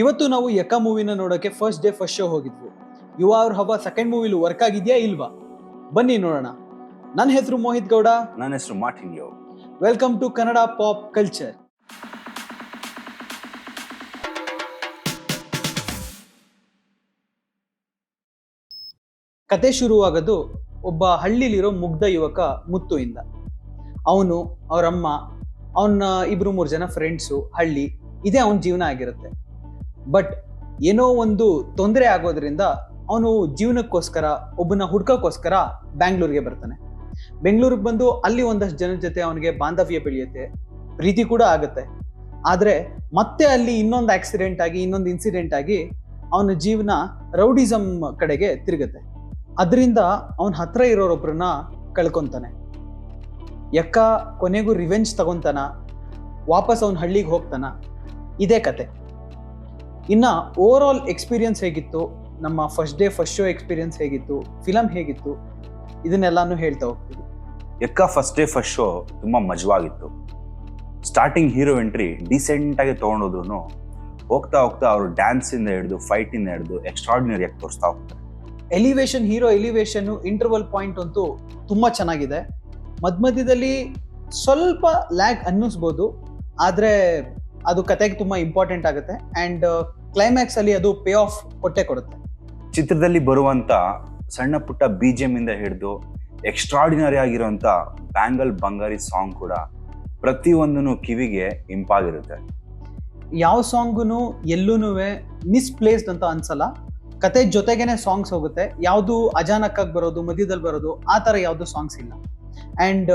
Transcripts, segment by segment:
ಇವತ್ತು ನಾವು ಯಕ್ಕ ಮೂವಿನ ನೋಡೋಕೆ ಫಸ್ಟ್ ಡೇ ಫಸ್ಟ್ ಶೋ ಹೋಗಿದ್ವಿ. ಯುವ ಅವ್ರ ಹಬ್ಬ ಸೆಕೆಂಡ್ ಮೂವಿಲಿ ವರ್ಕ್ ಆಗಿದೆಯಾ ಇಲ್ವಾ ಬನ್ನಿ ನೋಡೋಣ. ನನ್ನ ಹೆಸರು ಮೋಹಿತ್ ಗೌಡ. ನನ್ನ ಹೆಸರು Martin yo. Welcome to Kannada pop culture. ಕತೆ ಶುರುವಾಗೋದು ಒಬ್ಬ ಹಳ್ಳಿಲಿರೋ ಮುಗ್ಧ ಯುವಕ ಮುತ್ತು ಇಂದ. ಅವನು ಅವರಮ್ಮ ಅವನ ಇಬ್ರು ಮೂರು ಜನ ಫ್ರೆಂಡ್ಸು, ಹಳ್ಳಿ ಇದೇ ಅವನ ಜೀವನ ಆಗಿರುತ್ತೆ. ಬಟ್ ಏನೋ ಒಂದು ತೊಂದರೆ ಆಗೋದ್ರಿಂದ ಅವನು ಜೀವನಕ್ಕೋಸ್ಕರ ಒಬ್ಬನ ಹುಡ್ಕೋಕ್ಕೋಸ್ಕರ ಬ್ಯಾಂಗ್ಳೂರ್ಗೆ ಬರ್ತಾನೆ. ಬೆಂಗಳೂರಿಗೆ ಬಂದು ಅಲ್ಲಿ ಒಂದಷ್ಟು ಜನರ ಜೊತೆ ಅವನಿಗೆ ಬಾಂಧವ್ಯ ಬೆಳೆಯುತ್ತೆ, ಪ್ರೀತಿ ಕೂಡ ಆಗುತ್ತೆ. ಆದರೆ ಮತ್ತೆ ಅಲ್ಲಿ ಇನ್ನೊಂದು ಆಕ್ಸಿಡೆಂಟ್ ಆಗಿ ಇನ್ನೊಂದು ಇನ್ಸಿಡೆಂಟ್ ಆಗಿ ಅವನ ಜೀವನ ರೌಡಿಸಮ್ ಕಡೆಗೆ ತಿರುಗುತ್ತೆ. ಅದರಿಂದ ಅವನ ಹತ್ರ ಇರೋರೊಬ್ರನ್ನ ಕಳ್ಕೊಂತಾನೆ. ಯಕ್ಕ ಕೊನೆಗೂ ರಿವೆಂಜ್ ತಗೊಂತಾನ, ವಾಪಸ್ ಅವನ ಹಳ್ಳಿಗೆ ಹೋಗ್ತಾನ. ಇದೇ ಕತೆ. ಇನ್ನ ಓವರ್ ಆಲ್ ಎಕ್ಸ್ಪೀರಿಯನ್ಸ್ ಹೇಗಿತ್ತು, ನಮ್ಮ first day first show experience ಹೇಗಿತ್ತು, ಫಿಲಮ್ ಹೇಗಿತ್ತು, ಇದನ್ನೆಲ್ಲಾನು ಹೇಳ್ತಾ ಹೋಗ್ತೀವಿ. ಯಕ್ಕ ಫಸ್ಟ್ ಡೇ ಫಸ್ಟ್ ಶೋ ತುಂಬಾ ಮಜವಾಗಿತ್ತು. ಸ್ಟಾರ್ಟಿಂಗ್ ಹೀರೋ ಎಂಟ್ರಿ ಡೀಸೆಂಟ್ ಆಗಿ ತಗೊಂಡೋದ್ರು ಹೋಗ್ತಾ ಹೋಗ್ತಾ ಅವರು ಡ್ಯಾನ್ಸ್ ಇಂದ ಹಿಡಿದು ಫೈಟ್ ಇಂದ ಹಿಡಿದು ಎಕ್ಸ್ಟ್ರಾರ್ಡಿನರಿ ಆಗಿ ತೋರಿಸ್ತಾ ಹೋಗ್ತಾರೆ. ಹೀರೋ ಎಲಿವೇಶನ್ ಇಂಟರ್ವಲ್ ಪಾಯಿಂಟ್ ಅಂತೂ ತುಂಬಾ ಚೆನ್ನಾಗಿದೆ. ಮಧ್ಯದಲ್ಲಿ ಸ್ವಲ್ಪ ಲ್ಯಾಗ್ ಅನ್ನಿಸ್ಬೋದು, ಆದ್ರೆ ಅದು ಕತೆಗೆ ತುಂಬಾ ಇಂಪಾರ್ಟೆಂಟ್ ಆಗುತ್ತೆ. ಅಂಡ್ ಕ್ಲೈಮ್ಯಾಕ್ಸ್ ಅಲ್ಲಿ ಅದು ಪೇ ಆಫ್ ಕೊಡುತ್ತೆ. ಚಿತ್ರದಲ್ಲಿ ಬರುವಂತ ಸಣ್ಣ ಪುಟ್ಟ BGM ಇಂದ ಹಿಡಿದು ಎಕ್ಸ್ಟ್ರಾರ್ಡಿನರಿ ಆಗಿರುವಂತ ಬ್ಯಾಂಗಲ್ ಬಂಗಾರಿ ಸಾಂಗ್ ಕೂಡ ಪ್ರತಿಯೊಂದನ್ನು ಕಿವಿಗೆ ಇಂಪಾಗಿರುತ್ತೆ. ಯಾವ ಸಾಂಗುನು ಎಲ್ಲೂನು ಮಿಸ್ಪ್ಲೇಸ್ಡ್ ಅಂತ ಅನ್ಸಲ್ಲ. ಕತೆ ಜೊತೆಗೇನೆ ಸಾಂಗ್ಸ್ ಹೋಗುತ್ತೆ. ಯಾವುದು ಅಚಾನಕ್ಕಾಗಿ ಬರೋದು, ಮಧ್ಯದಲ್ಲಿ ಬರೋದು, ಆ ಥರ ಯಾವುದು ಸಾಂಗ್ಸ್ ಇಲ್ಲ. ಅಂಡ್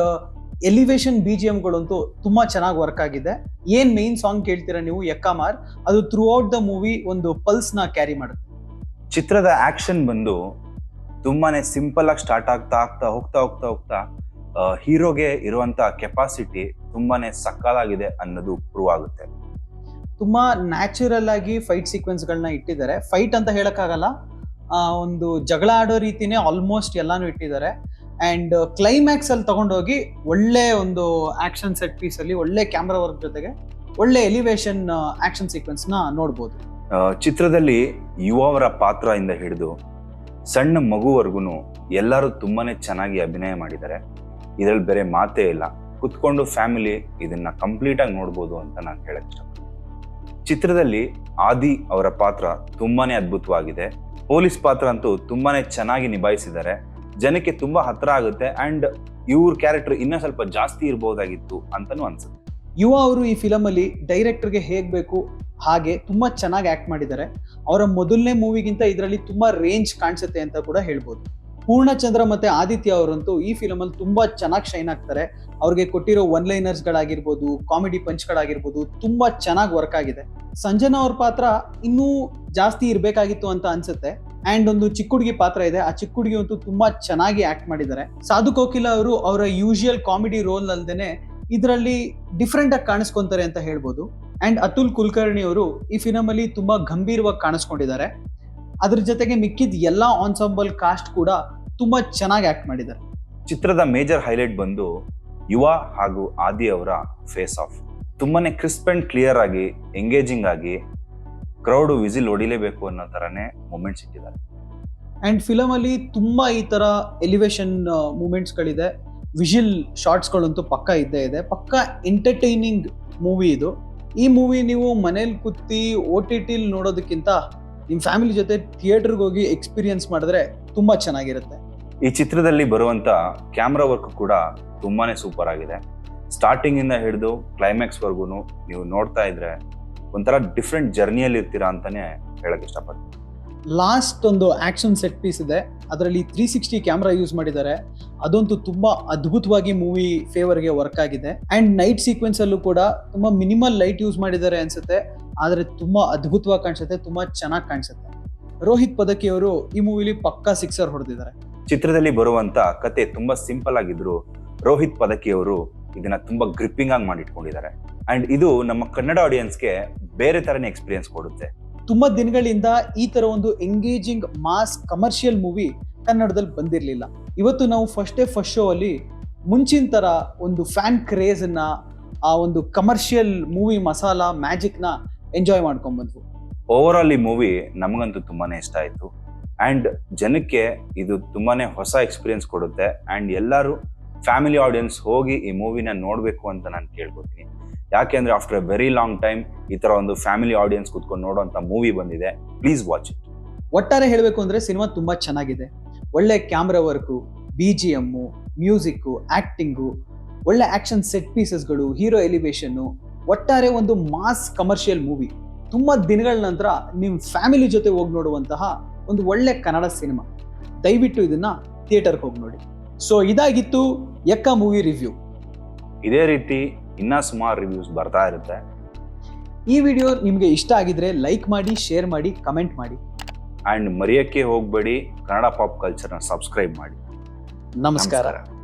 ಎಲಿವೇಶನ್ BGMಗಳಂತೂ ತುಂಬಾ ಚೆನ್ನಾಗಿ ವರ್ಕ್ ಆಗಿದೆ. ಏನ್ ಮೇನ್ ಸಾಂಗ್ ಕೇಳ್ತೀರಾ ನೀವು, ಯಕ್ಕಮಾರ್, ಅದು ಥ್ರೂ ಔಟ್ ದ ಮೂವಿ ಒಂದು ಪಲ್ಸ್ ನ ಕ್ಯಾರಿ ಮಾಡುತ್ತೆ. ಚಿತ್ರದ ಆಕ್ಷನ್ ಬಂದು ತುಂಬಾನೇ ಸಿಂಪಲ್ ಆಗಿ ಸ್ಟಾರ್ಟ್ ಆಗ್ತಾ ಹೋಗ್ತಾ ಹೀರೋಗೆ ಇರುವಂತ ಕೆಪಾಸಿಟಿ ತುಂಬಾನೇ ಸಕ್ಕತ್ತಾಗಿದೆ ಅನ್ನೋದು ಪ್ರೂವ್ ಆಗುತ್ತೆ. ತುಂಬಾ ನ್ಯಾಚುರಲ್ ಆಗಿ ಫೈಟ್ ಸೀಕ್ವೆನ್ಸ್ಗಳನ್ನ ಇಟ್ಟಿದ್ದಾರೆ. ಫೈಟ್ ಅಂತ ಹೇಳಕ್ಕಾಗಲ್ಲ, ಒಂದು ಜಗಳ ಆಡೋ ರೀತಿನೇ ಆಲ್ಮೋಸ್ಟ್ ಎಲ್ಲಾನು ಇಟ್ಟಿದ್ದಾರೆ. ಅಂಡ್ ಕ್ಲೈಮ್ಯಾಕ್ಸ್ ಅಲ್ಲಿ ತಗೊಂಡೋಗಿ ಒಳ್ಳೆ ಒಂದು ಆಕ್ಷನ್ ಸೆಟ್ ಪೀಸ್ ಅಲ್ಲಿ ಒಳ್ಳೆ ಕ್ಯಾಮ್ರಾ ವರ್ಕ್ ಜೊತೆಗೆ ಒಳ್ಳೆ ಎಲಿವೇಶನ್ ಆಕ್ಷನ್ ಸೀಕ್ವೆನ್ಸ್ ನ ನೋಡ್ಬೋದು. ಚಿತ್ರದಲ್ಲಿ ಯುವವರ ಪಾತ್ರ ಇಂದ ಹಿಡಿದು ಸಣ್ಣ ಮಗುವರೆಗೂ ಎಲ್ಲರೂ ತುಂಬಾನೇ ಚೆನ್ನಾಗಿ ಅಭಿನಯ ಮಾಡಿದ್ದಾರೆ. ಇದರಲ್ಲಿ ಬೇರೆ ಮಾತೇ ಇಲ್ಲ. ಕುತ್ಕೊಂಡು ಫ್ಯಾಮಿಲಿ ಇದನ್ನ ಕಂಪ್ಲೀಟ್ ಆಗಿ ನೋಡ್ಬೋದು ಅಂತ ನಾನು ಹೇಳಕ್ ಇಷ್ಟಪಡ್ತೀನಿ. ಚಿತ್ರದಲ್ಲಿ ಆದಿ ಅವರ ಪಾತ್ರ ತುಂಬಾನೇ ಅದ್ಭುತವಾಗಿದೆ. ಪೊಲೀಸ್ ಪಾತ್ರ ಅಂತೂ ತುಂಬಾನೇ ಚೆನ್ನಾಗಿ ನಿಭಾಯಿಸಿದ್ದಾರೆ. ಜನಕ್ಕೆ ತುಂಬಾ ಹತ್ರ ಆಗುತ್ತೆ. ಅಂಡ್ ಇವ್ರ ಕ್ಯಾರೆಕ್ಟರ್ ಇನ್ನೂ ಸ್ವಲ್ಪ ಜಾಸ್ತಿ ಇರಬಹುದಾಗಿತ್ತು ಅಂತಾನೂ ಅನ್ಸುತ್ತೆ. ಯುವ ಅವರು ಈ ಫಿಲಮ್ ಅಲ್ಲಿ ಡೈರೆಕ್ಟರ್ಗೆ ಹೇಗ್ ಬೇಕು ಹಾಗೆ ತುಂಬಾ ಚೆನ್ನಾಗಿ ಆಕ್ಟ್ ಮಾಡಿದ್ದಾರೆ. ಅವರ ಮೊದಲನೇ ಮೂವಿಗಿಂತ ಇದರಲ್ಲಿ ತುಂಬಾ ರೇಂಜ್ ಕಾಣಿಸುತ್ತೆ ಅಂತ ಕೂಡ ಹೇಳ್ಬೋದು. ಪೂರ್ಣಚಂದ್ರ ಮತ್ತೆ ಆದಿತ್ಯ ಅವರಂತೂ ಈ ಫಿಲಮ್ ಅಲ್ಲಿ ತುಂಬಾ ಚೆನ್ನಾಗಿ ಶೈನ್ ಆಗ್ತಾರೆ. ಅವ್ರಿಗೆ ಕೊಟ್ಟಿರೋ ಒನ್ ಲೈನರ್ಸ್ ಗಳಾಗಿರ್ಬೋದು, ಕಾಮಿಡಿ ಪಂಚ್ಗಳಾಗಿರ್ಬೋದು, ತುಂಬಾ ಚೆನ್ನಾಗಿ ವರ್ಕ್ ಆಗಿದೆ. ಸಂಜನಾ ಅವ್ರ ಪಾತ್ರ ಇನ್ನೂ ಜಾಸ್ತಿ ಇರ್ಬೇಕಾಗಿತ್ತು ಅಂತ ಅನ್ಸುತ್ತೆ. ಅಂಡ್ ಒಂದು ಚಿಕ್ಕ ಹುಡುಗಿ ಪಾತ್ರ ಇದೆ, ಆ ಚಿಕ್ಕ ಹುಡುಗಿ ಅಂತೂ ತುಂಬಾ ಚೆನ್ನಾಗಿ ಆಕ್ಟ್ ಮಾಡಿದ್ದಾರೆ. ಸಾಧು ಕೋಕಿಲ ಅವರು ಅವರ ಯೂಶುವಲ್ ಕಾಮಿಡಿ ರೋಲ್ ಅಲ್ದೇನೆ ಇದರಲ್ಲಿ ಡಿಫ್ರೆಂಟ್ ಆಗಿ ಕಾಣಿಸ್ಕೊಂತಾರೆ ಅಂತ ಹೇಳ್ಬೋದು. ಅಂಡ್ ಅತುಲ್ ಕುಲಕರ್ಣಿ ಅವರು ಈ ಫಿಲಮ್ ಅಲ್ಲಿ ತುಂಬಾ ಗಂಭೀರವಾಗಿ ಕಾಣಿಸ್ಕೊಂಡಿದ್ದಾರೆ. ಅದ್ರ ಜೊತೆಗೆ ಮಿಕ್ಕಿದ ಎಲ್ಲಾ ಆನ್ಸಾಂಬಲ್ ಕಾಸ್ಟ್ ಕೂಡ ತುಂಬಾ ಚೆನ್ನಾಗಿ ಆಕ್ಟ್ ಮಾಡಿದ್ದಾರೆ. ಚಿತ್ರದ ಮೇಜರ್ ಹೈಲೈಟ್ ಬಂದು ಯುವ ಹಾಗೂ ಆದಿ ಅವರ ಫೇಸ್ ಆಫ್. ತುಂಬಾನೇ ಕ್ರಿಸ್ಪ್ ಅಂಡ್ ಕ್ಲಿಯರ್ ಆಗಿ ಎಂಗೇಜಿಂಗ್ ಆಗಿ ಕ್ರೌಡ್ ವಿಸಿಲ್ ಹೊಡಿಲೇಬೇಕು ಅನ್ನೋ ತರನೇ ಮೂಮೆಂಟ್ಸ್ ಇಟ್ಟಿದ್ದಾರೆ. ಅಂಡ್ ಫಿಲಮ್ ಅಲ್ಲಿ ತುಂಬಾ ಈ ತರ ಎಲಿವೇಶನ್ ಮೂಮೆಂಟ್ಸ್ ಗಳಿದೆ. ವಿಜುವಲ್ ಶಾರ್ಟ್ಸ್ ಗಳಂತೂ ಪಕ್ಕ ಇದ್ದೇ ಇದೆ. ಪಕ್ಕ ಎಂಟರ್ಟೈನಿಂಗ್ ಮೂವಿ ಇದು. ಈ ಮೂವಿ ನೀವು ಮನೇಲಿ ಕೂತಿ OTT ನೋಡೋದಕ್ಕಿಂತ ನಿಮ್ಮ ಫ್ಯಾಮಿಲಿ ಜೊತೆ ಥಿಯೇಟರ್ಗೆ ಹೋಗಿ ಎಕ್ಸ್ಪೀರಿಯನ್ಸ್ ಮಾಡಿದ್ರೆ ತುಂಬಾ ಚೆನ್ನಾಗಿರುತ್ತೆ. ಈ ಚಿತ್ರದಲ್ಲಿ ಬರುವಂತ ಕ್ಯಾಮ್ರಾ ವರ್ಕ್ ಕೂಡ ತುಂಬಾನೇ ಸೂಪರ್ ಆಗಿದೆ. ಸ್ಟಾರ್ಟಿಂಗ್ ಇಂದ ಹಿಡಿದು ಕ್ಲೈಮ್ಯಾಕ್ಸ್ ವರ್ಗು ನೀವು ನೋಡ್ತಾ ಇದ್ರೆ ಒಂಥರ ಡಿಫ್ರೆಂಟ್ ಜರ್ನಿಯಲ್ಲಿ ಇರ್ತೀರಾ ಅಂತಾನೆ ಹೇಳಕ್ ಇಷ್ಟಪಡ್ತೀನಿ. ಲಾಸ್ಟ್ ಒಂದು ಆಕ್ಷನ್ ಸೆಟ್ ಪೀಸ್ ಇದೆ, ಅದರಲ್ಲಿ 360 ಕ್ಯಾಮ್ರಾ ಯೂಸ್ ಮಾಡಿದ್ದಾರೆ. ಅದಂತೂ ತುಂಬಾ ಅದ್ಭುತವಾಗಿ ಮೂವಿ ಫೇವರ್ಗೆ ವರ್ಕ್ ಆಗಿದೆ. ಅಂಡ್ ನೈಟ್ ಸೀಕ್ವೆನ್ಸ್ ಅಲ್ಲೂ ಕೂಡ ತುಂಬಾ ಮಿನಿಮಲ್ ಲೈಟ್ ಯೂಸ್ ಮಾಡಿದ್ದಾರೆ ಅನ್ಸುತ್ತೆ, ಆದ್ರೆ ತುಂಬಾ ಅದ್ಭುತವಾಗಿ ಕಾಣಿಸುತ್ತೆ, ತುಂಬಾ ಚೆನ್ನಾಗಿ ಕಾಣಿಸುತ್ತೆ. ರೋಹಿತ್ ಪದಕಿ ಅವರು ಈ ಮೂವಿಲಿ ಪಕ್ಕಾ ಸಿಕ್ಸರ್ ಹೊಡೆದಿದ್ದಾರೆ. ಚಿತ್ರದಲ್ಲಿ ಬರುವಂತ ಕತೆ ತುಂಬಾ ಸಿಂಪಲ್ ಆಗಿದ್ರು ರೋಹಿತ್ ಪದಕಿ ಅವರು ಇದನ್ನ ತುಂಬಾ ಗ್ರಿಪ್ಪಿಂಗ್ ಆಗಿ ಮಾಡಿಟ್ಕೊಂಡಿದ್ದಾರೆ. ಅಂಡ್ ಇದು ನಮ್ಮ ಕನ್ನಡ ಆಡಿಯನ್ಸ್ಗೆ ಬೇರೆ ತರನೇ ಎಕ್ಸ್ಪೀರಿಯನ್ಸ್ ಕೊಡುತ್ತೆ. ತುಂಬಾ ದಿನಗಳಿಂದ ಈ ತರ ಒಂದು ಎಂಗೇಜಿಂಗ್ ಮಾಸ್ ಕಮರ್ಷಿಯಲ್ ಮೂವಿ ಕನ್ನಡದಲ್ಲಿ ಬಂದಿರಲಿಲ್ಲ. ಇವತ್ತು ನಾವು ಫಸ್ಟ್ ಡೇ ಫಸ್ಟ್ ಶೋ ಅಲ್ಲಿ ಮುಂಚಿನ ತರ ಒಂದು ಫ್ಯಾನ್ ಕ್ರೇಜ್ ಅನ್ನ, ಆ ಒಂದು ಕಮರ್ಷಿಯಲ್ ಮೂವಿ ಮಸಾಲಾ ಮ್ಯಾಜಿಕ್ ನ ಎಂಜಾಯ್ ಮಾಡ್ಕೊಂಡ್ ಬಂದ್ವು. ಓವರ್ ಆಲ್ ಈ ಮೂವಿ ನಮಗಂತೂ ತುಂಬಾನೇ ಇಷ್ಟ ಆಯಿತು. ಆ್ಯಂಡ್ ಜನಕ್ಕೆ ಇದು ತುಂಬಾನೇ ಹೊಸ ಎಕ್ಸ್ಪೀರಿಯನ್ಸ್ ಕೊಡುತ್ತೆ. ಆ್ಯಂಡ್ ಎಲ್ಲರೂ ಫ್ಯಾಮಿಲಿ ಆಡಿಯನ್ಸ್ ಹೋಗಿ ಈ ಮೂವಿನ ನೋಡಬೇಕು ಅಂತ ನಾನು ಕೇಳ್ಕೊತೀನಿ. ಯಾಕೆಂದ್ರೆ after A very long time ಈ ಥರ ಒಂದು ಫ್ಯಾಮಿಲಿ ಆಡಿಯನ್ಸ್ ಕುತ್ಕೊಂಡು ನೋಡೋಂಥ ಮೂವಿ ಬಂದಿದೆ. Please watch it. ಒಟ್ಟಾರೆ ಹೇಳಬೇಕು ಅಂದ್ರೆ ಸಿನಿಮಾ ತುಂಬಾ ಚೆನ್ನಾಗಿದೆ. ಒಳ್ಳೆ camera work, BGM, music, acting, ಒಳ್ಳೆ ಆಕ್ಷನ್ ಸೆಟ್ ಪೀಸಸ್ಗಳು, ಹೀರೋ ಎಲಿವೇಶನ್ನು, ಒಟ್ಟಾರೆ ಒಂದು ಮಾಸ್ ಕಮರ್ಷಿಯಲ್ ಮೂವಿ. ತುಂಬಾ ದಿನಗಳ ನಂತರ ನಿಮ್ಮ ಫ್ಯಾಮಿಲಿ ಜೊತೆ ಹೋಗಿ ನೋಡುವಂತಹ ಒಂದು ಒಳ್ಳೆ ಕನ್ನಡ ಸಿನಿಮಾ. ದಯವಿಟ್ಟು ಇದನ್ನ ಥಿಯೇಟರ್ಗೆ ಹೋಗಿ ನೋಡಿ. ಸೊ ಇದಾಗಿತ್ತು ಯಕ್ಕ ಮೂವಿ ರಿವ್ಯೂ. ಇದೇ ರೀತಿ ಇನ್ನೂ ಸುಮಾರು ರಿವ್ಯೂಸ್ ಬರ್ತಾ ಇರುತ್ತೆ. ಈ ವಿಡಿಯೋ ನಿಮಗೆ ಇಷ್ಟ ಆಗಿದ್ರೆ ಲೈಕ್ ಮಾಡಿ, ಶೇರ್ ಮಾಡಿ, ಕಮೆಂಟ್ ಮಾಡಿ. ಆ್ಯಂಡ್ ಮರೆಯೋಕ್ಕೆ ಹೋಗಬೇಡಿ, ಕನ್ನಡ ಪಾಪ್ ಕಲ್ಚರ್ನ ಸಬ್ಸ್ಕ್ರೈಬ್ ಮಾಡಿ. ನಮಸ್ಕಾರ.